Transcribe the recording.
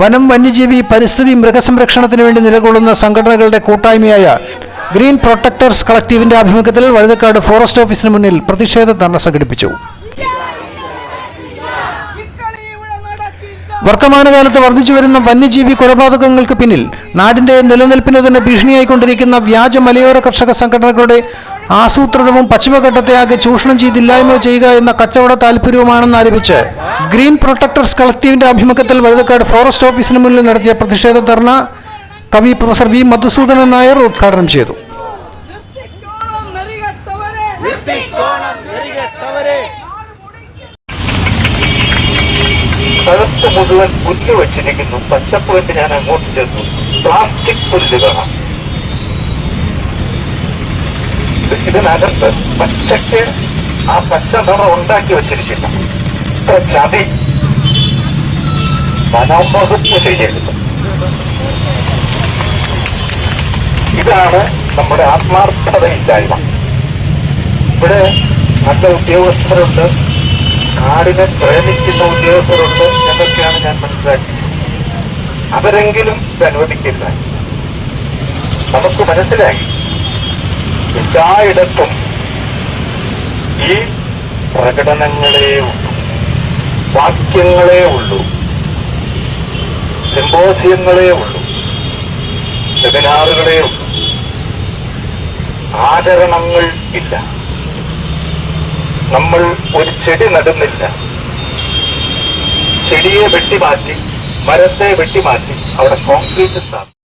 വനം, വന്യജീവി, പരിസ്ഥിതി, മൃഗസംരക്ഷണത്തിന് വേണ്ടി നിലകൊള്ളുന്ന സംഘടനകളുടെ കൂട്ടായ്മയായ ഗ്രീൻ പ്രൊട്ടക്ടേഴ്സ് കളക്ടീവിന്റെ ആഭിമുഖ്യത്തിൽ വഴുതക്കാട് ഫോറസ്റ്റ് ഓഫീസിന് മുന്നിൽ പ്രതിഷേധ ധർണ സംഘടിപ്പിച്ചു. വർത്തമാനകാലത്ത് വർദ്ധിച്ചു വരുന്ന വന്യജീവി കൊലപാതകങ്ങൾക്ക് പിന്നിൽ നാടിന്റെ നിലനിൽപ്പിന് തന്നെ ഭീഷണിയായിക്കൊണ്ടിരിക്കുന്ന വ്യാജ മലയോര കർഷക സംഘടനകളുടെ ആസൂത്രിതവും പശ്ചിമഘട്ടത്തെ ആകെ ചൂഷണം ചെയ്തില്ലായ്മ ചെയ്യുക എന്ന കച്ചവട താല്പര്യവുമാണെന്ന് ആരോപിച്ച് ഗ്രീൻ പ്രൊട്ടക്ടേഴ്സ് കളക്ടീവിന്റെ ആഭിമുഖ്യത്തിൽ വഴുതക്കാട് ഫോറസ്റ്റ് ഓഫീസിന് മുന്നിൽ നടത്തിയ പ്രതിഷേധ ധർണ കവി പ്രൊഫസർ വി മധുസൂദനൻ നായർ ഉദ്ഘാടനം ചെയ്തു. സ്ഥലത്ത് മുഴുവൻ പുല്ല് വെച്ചിരിക്കുന്നു. പച്ചപ്പ് കണ്ട് ഞാൻ അങ്ങോട്ട് ചെന്നു. പ്ലാസ്റ്റിക് പുല്ലുകളാണ്. ഇതിനകത്ത് പച്ചക്ക് ആ പച്ച നിറം ഉണ്ടാക്കി വെച്ചിരിക്കുന്നു. ഇത്ര ചതി വനംവകുപ്പ് ചെയ്യരുത്. ഇതാണ് നമ്മുടെ ആത്മാർത്ഥതയില്ലായ്മ. ഇവിടെ നല്ല ഉദ്യോഗസ്ഥരുണ്ട്, നാടിനെ പ്രേമിക്കുന്ന ഉദ്യോഗസ്ഥരുണ്ട് എന്നൊക്കെയാണ് ഞാൻ മനസ്സിലാക്കിയത്. അവരെങ്കിലും ഇത് അനുവദിക്കില്ല. നമുക്ക് മനസ്സിലായി എല്ലായിടത്തും ഈ പ്രകടനങ്ങളേ ഉള്ളൂ, വാക്യങ്ങളേ ഉള്ളൂ, സിമ്പോസിയങ്ങളേ ഉള്ളൂ, സെമിനാറുകളേ ഉള്ളൂ, ആചരണങ്ങൾ ഇല്ല. നമ്മൾ ഒരു ചെടി നടുന്നില്ല. ചെടിയെ വെട്ടിമാറ്റി, മരത്തെ വെട്ടിമാറ്റി അവിടെ കോൺക്രീറ്റ് സ്ഥാപിക്കും.